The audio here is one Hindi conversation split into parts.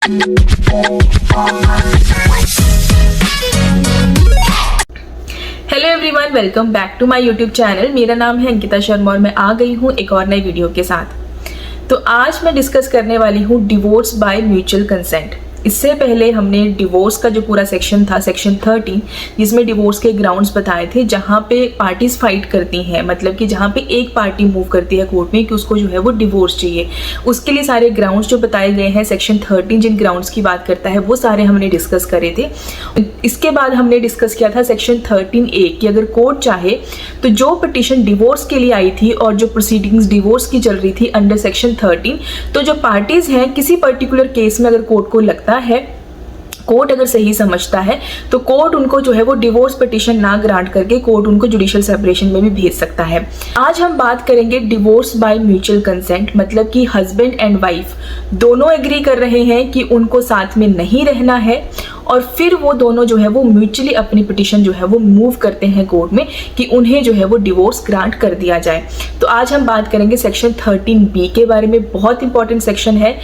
Hello everyone, welcome back to my YouTube channel. मेरा नाम है अंकिता शर्मा और मैं आ गई हूँ एक और नई वीडियो के साथ। तो आज मैं डिस्कस करने वाली हूँ डिवोर्स बाय म्यूचुअल कंसेंट। इससे पहले हमने डिवोर्स का जो पूरा सेक्शन था, सेक्शन 13, जिसमें डिवोर्स के ग्राउंड्स बताए थे, जहाँ पे पार्टीज फाइट करती हैं, मतलब कि जहाँ पे एक पार्टी मूव करती है कोर्ट में कि उसको जो है वो डिवोर्स चाहिए। उसके लिए सारे ग्राउंड्स जो बताए गए हैं, सेक्शन 13 जिन ग्राउंड्स की बात करता है, वो सारे हमने डिस्कस करे थे। इसके बाद हमने डिस्कस किया था सेक्शन 13A कि अगर कोर्ट चाहे तो जो पिटिशन डिवोर्स के लिए आई थी और जो प्रोसीडिंग्स डिवोर्स की चल रही थी अंडर सेक्शन 13, तो जो पार्टीज हैं किसी पर्टिकुलर केस में अगर कोर्ट को लगता है, कोर्ट अगर सही समझता है, तो कोर्ट उनको जो है वो डिवोर्स पिटीशन ना ग्रांट करके कोर्ट उनको जुडिशियल सेपरेशन में भी भेज सकता है। आज हम बात करेंगे डिवोर्स बाय म्यूचुअल कंसेंट, मतलब कि हस्बैंड एंड वाइफ दोनों एग्री कर रहे हैं कि उनको साथ में नहीं रहना है और फिर वो दोनों जो है वो म्यूचुअली अपनी पिटीशन जो है वो मूव करते हैं कोर्ट में कि उन्हें जो है वो डिवोर्स ग्रांट कर दिया जाए। तो आज हम बात करेंगे सेक्शन 13B के बारे में। बहुत इंपॉर्टेंट सेक्शन है।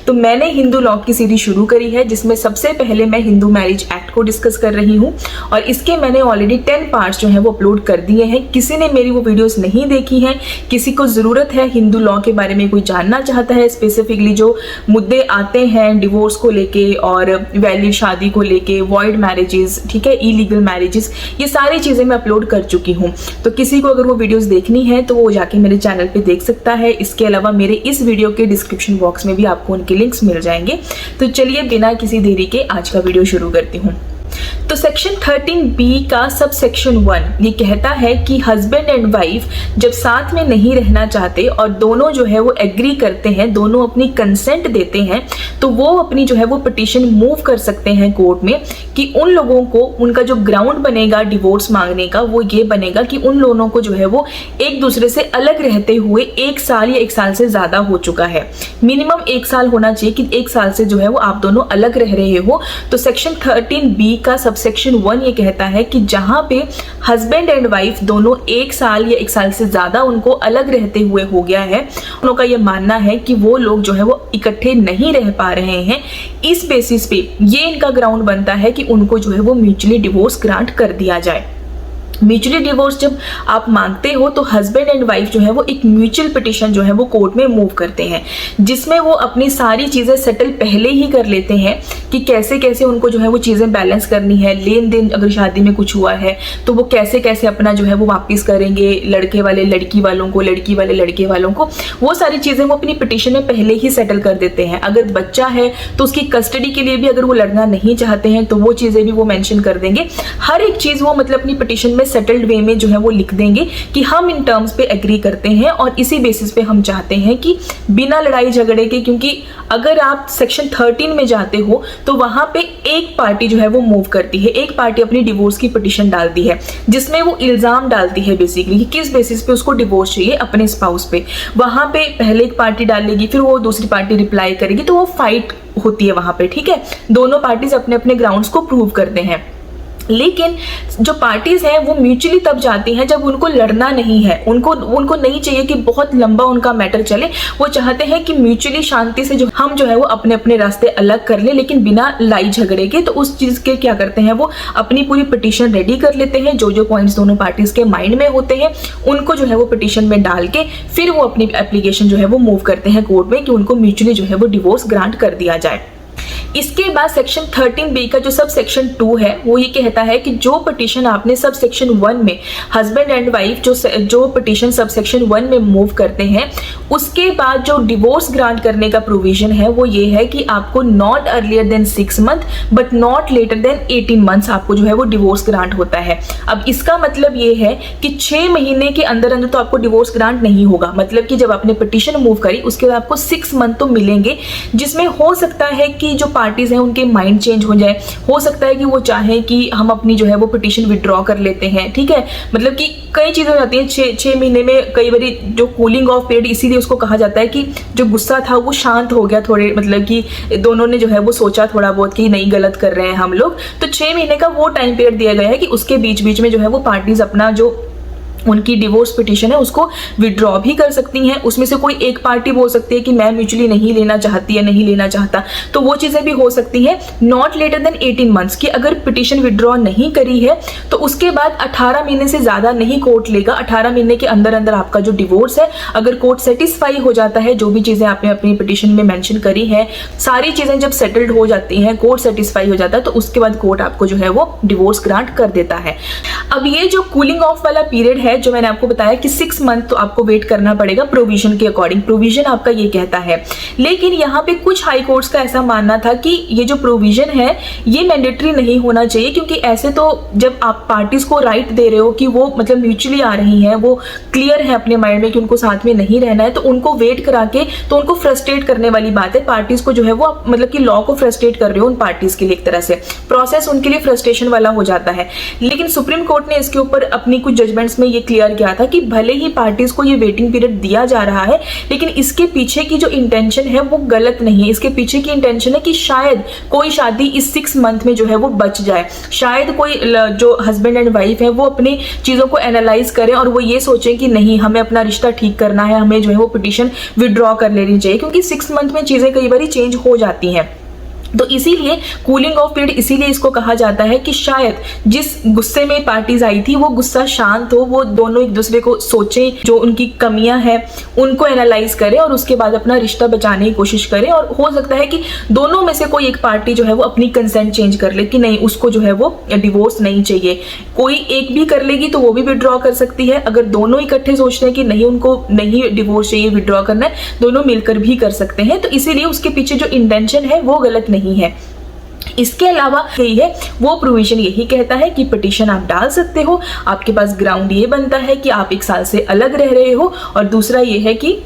तो मैंने हिंदू लॉ की सीरीज शुरू करी है, जिसमें सबसे पहले मैं हिंदू मैरिज एक्ट को डिस्कस कर रही हूँ और इसके मैंने ऑलरेडी 10 पार्ट्स जो है वो अपलोड कर दिए हैं। किसी ने मेरी वो वीडियोस नहीं देखी हैं, किसी को ज़रूरत है हिंदू लॉ के बारे में, कोई जानना चाहता है स्पेसिफिकली जो मुद्दे आते हैं डिवोर्स को लेके और वैलिड शादी को लेके, वॉइड मैरिजेस, ठीक है, इलीगल मैरिजेस, ये सारी चीज़ें मैं अपलोड कर चुकी हूँ। तो किसी को अगर वो वीडियोस देखनी है तो वो जाके मेरे चैनल पे देख सकता है। इसके अलावा मेरे इस वीडियो के डिस्क्रिप्शन बॉक्स में भी आपको उनके लिंक्स मिल जाएंगे। तो चलिए बिना किसी देरी के आज का वीडियो शुरू करती हूँ। तो सेक्शन 13B का सब सेक्शन 1 ये कहता है कि हस्बैंड एंड वाइफ जब साथ में नहीं रहना चाहते और दोनों जो है वो एग्री करते हैं, दोनों अपनी कंसेंट देते हैं, तो वो अपनी जो है वो पिटीशन मूव कर सकते हैं कोर्ट में कि उन लोगों को, उनका जो ग्राउंड बनेगा डिवोर्स मांगने का वो ये बनेगा कि उन दोनों को जो है वो एक दूसरे से अलग रहते हुए 1 साल या 1 साल से ज्यादा हो चुका है। मिनिमम 1 साल होना चाहिए कि 1 साल से जो है वो आप दोनों अलग रह रहे हो। तो सेक्शन 13B का सबसेक्शन 1 ये कहता है कि जहां पे हस्बैंड एंड वाइफ दोनों 1 साल या 1 साल से ज्यादा उनको अलग रहते हुए हो गया है, उनका ये मानना है कि वो लोग जो है वो इकट्ठे नहीं रह पा रहे हैं, इस बेसिस पे ये इनका ग्राउंड बनता है कि उनको जो है वो म्यूचुअली डिवोर्स ग्रांट कर दिया जाए। म्यूचुअली डिवोर्स जब आप मांगते हो तो हस्बैंड एंड वाइफ जो है वो एक म्यूचुअल पिटीशन जो है वो कोर्ट में मूव करते हैं, जिसमें वो अपनी सारी चीज़ें सेटल पहले ही कर लेते हैं कि कैसे कैसे उनको जो है वो चीज़ें बैलेंस करनी है। लेन देन अगर शादी में कुछ हुआ है तो वो कैसे कैसे अपना जो है वो वापस करेंगे, लड़के वाले लड़की वालों को, लड़की वाले लड़के वालों को, वो सारी चीज़ें वो अपनी पिटीशन में पहले ही सेटल कर देते हैं। अगर बच्चा है तो उसकी कस्टडी के लिए भी अगर वो लड़ना नहीं चाहते हैं तो वो चीज़ें भी वो मेंशन कर देंगे। हर एक चीज़ वो मतलब अपनी पिटीशन में सेटल्ड वे में जो है वो लिख देंगे कि हम इन टर्म्स पे एग्री करते हैं और इसी बेसिस पे हम चाहते हैं कि बिना लड़ाई झगड़े के, क्योंकि अगर आप सेक्शन 13 में जाते हो तो वहां पे एक पार्टी जो है वो मूव करती है, एक पार्टी अपनी डिवोर्स की पिटीशन डालती है जिसमें वो इल्जाम डालती है बेसिकली कि किस बेसिस पे उसको डिवोर्स चाहिए अपने स्पाउस पे। वहां पे पहले एक पार्टी डालेगी, फिर वो दूसरी पार्टी रिप्लाई करेगी, तो वो फाइट होती है वहां पे, ठीक है। दोनों पार्टीज अपने अपने ग्राउंड्स को प्रूव करते हैं। लेकिन जो पार्टीज हैं वो म्यूचुअली तब जाती हैं जब उनको लड़ना नहीं है, उनको नहीं चाहिए कि बहुत लंबा उनका मैटर चले। वो चाहते हैं कि म्यूचुअली शांति से जो हम जो है वो अपने अपने रास्ते अलग कर ले, लेकिन बिना लड़ाई झगड़े के। तो उस चीज के क्या करते हैं, वो अपनी पूरी पिटीशन रेडी कर लेते हैं, जो जो पॉइंट्स दोनों पार्टीज के माइंड में होते हैं उनको जो है वो पिटीशन में डाल के फिर वो अपनी एप्लीकेशन जो है वो मूव करते हैं कोर्ट में कि उनको म्यूचुअली जो है वो डिवोर्स ग्रांट कर दिया जाए। इसके बाद सेक्शन 13B का जो सब सेक्शन 2 है वो ये कहता है कि जो पिटीशन आपने सब सेक्शन 1 में हस्बैंड एंड वाइफ जो पिटीशन सब सेक्शन 1 में मूव करते हैं, उसके बाद जो डिवोर्स ग्रांट करने का प्रोविजन है वो ये है कि आपको not earlier than 6 month but not later than 18 months आपको जो है वो डिवोर्स ग्रांट होता है। अब इसका मतलब ये है कि 6 महीने के अंदर अंदर तो आपको डिवोर्स ग्रांट नहीं होगा, मतलब कि जब आपने पिटीशन मूव करी उसके बाद आपको 6 मंथ तो मिलेंगे, जिसमें हो सकता है कि जो पार्टीज हैं उनके माइंड चेंज हो जाए, हो सकता है कि वो चाहें कि हम अपनी जो है वो पिटीशन विड्रॉ कर लेते हैं, ठीक है। मतलब कि कई चीजें हो जाती हैं 6 महीने में, कई बार जो कूलिंग ऑफ पीरियड, इसीलिए उसको कहा जाता है कि जो गुस्सा था वो शांत हो गया थोड़े, मतलब कि दोनों ने जो है वो सोचा थोड़ा बहुत कि नहीं गलत कर रहे हैं हम लोग। तो 6 महीने का वो टाइम पीरियड दिया गया है कि उसके बीच बीच में जो है वो पार्टीज अपना जो उनकी डिवोर्स पिटीशन है उसको विड्रॉ भी कर सकती हैं। उसमें से कोई एक पार्टी बोल सकती है कि मैं म्यूचुअली नहीं लेना चाहती या नहीं लेना चाहता, तो वो चीज़ें भी हो सकती हैं। नॉट लेटर देन 18 मंथ्स की अगर पिटीशन विड्रॉ नहीं करी है तो उसके बाद 18 महीने से ज़्यादा नहीं कोर्ट लेगा। 18 महीने के अंदर अंदर आपका जो डिवोर्स है, अगर कोर्ट सेटिस्फाई हो जाता है, जो भी चीज़ें आपने अपनी पिटीशन में मेंशन करी है, सारी चीज़ें जब सेटल्ड हो जाती हैं, कोर्ट सेटिस्फाई हो जाता है, तो उसके बाद कोर्ट आपको जो है वो डिवोर्स ग्रांट कर देता है। अब ये जो कूलिंग ऑफ वाला पीरियड है जो मैंने आपको बताया कि 6 मंथ तो आपको वेट करना पड़ेगा प्रोविजन के अकॉर्डिंग, प्रोविजन आपका ये कहता है। लेकिन यहाँ पे कुछ हाई कोर्ट्स का ऐसा मानना था कि ये जो प्रोविजन है ये मैंडेटरी नहीं होना चाहिए, क्योंकि ऐसे तो जब आप पार्टीज को राइट दे रहे हो कि वो मतलब म्यूचुअली आ रही हैं, वो क्लियर है अपने माइंड में कि उनको साथ में नहीं रहना है, तो उनको वेट करा के तो उनको फ्रस्ट्रेट करने वाली बात है। पार्टीज को जो है वो मतलब कि लॉ को फ्रस्ट्रेट कर रहे हो उन पार्टीज के लिए, एक तरह से प्रोसेस उनके लिए फ्रस्ट्रेशन वाला हो जाता है। लेकिन सुप्रीम कोर्ट ने इसके ऊपर अपनी कुछ जजमेंट्स में ये क्लियर किया था कि भले ही पार्टीज को ये वेटिंग पीरियड दिया जा रहा है, लेकिन इसके पीछे की जो इंटेंशन है वो गलत नहीं है। इसके पीछे की इंटेंशन है कि शायद कोई शादी इस 6 मंथ में जो है वो बच जाए, शायद कोई जो हस्बैंड एंड वाइफ है वो अपनी चीजों को एनालाइज करें और वो ये सोचें कि नहीं, हमें अपना रिश्ता ठीक करना है, हमें जो है वो पिटीशन विड्रॉ कर लेनी चाहिए, क्योंकि 6 मंथ में चीजें कई बार चेंज हो जाती हैं। तो इसीलिए कूलिंग ऑफ पीरियड इसीलिए इसको कहा जाता है कि शायद जिस गुस्से में पार्टीज आई थी वो गुस्सा शांत हो, वो दोनों एक दूसरे को सोचें, जो उनकी कमियां हैं उनको एनालाइज करें और उसके बाद अपना रिश्ता बचाने की कोशिश करें। और हो सकता है कि दोनों में से कोई एक पार्टी जो है वो अपनी कंसेंट चेंज कर ले कि नहीं, उसको जो है वो डिवोर्स नहीं चाहिए। कोई एक भी कर लेगी तो वो भी विड्रॉ कर सकती है। अगर दोनों इकट्ठे सोचते हैं कि नहीं, उनको नहीं डिवोर्स चाहिए, विड्रॉ करना है, दोनों मिलकर भी कर सकते हैं। तो इसीलिए उसके पीछे जो इंटेंशन है वो गलत नहीं है। इसके अलावा यही है वो प्रोविजन यही कहता है कि पिटीशन आप डाल सकते हो, आपके पास ग्राउंड ये बनता है कि आप 1 साल से अलग रह रहे हो, और दूसरा ये है कि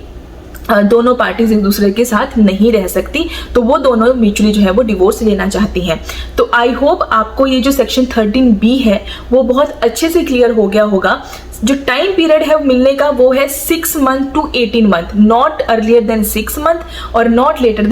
दोनों पार्टीज एक दूसरे के साथ नहीं रह सकती, तो वो दोनों म्यूचुअली जो है वो डिवोर्स लेना चाहती हैं। तो आई होप आपको ये जो सेक्शन 13B है वो बहुत अच्छे से क्लियर हो गया होगा। जो टाइम पीरियड है मिलने का वो है 6 month to 18 month, not earlier than 6 month और नॉट लेटर देन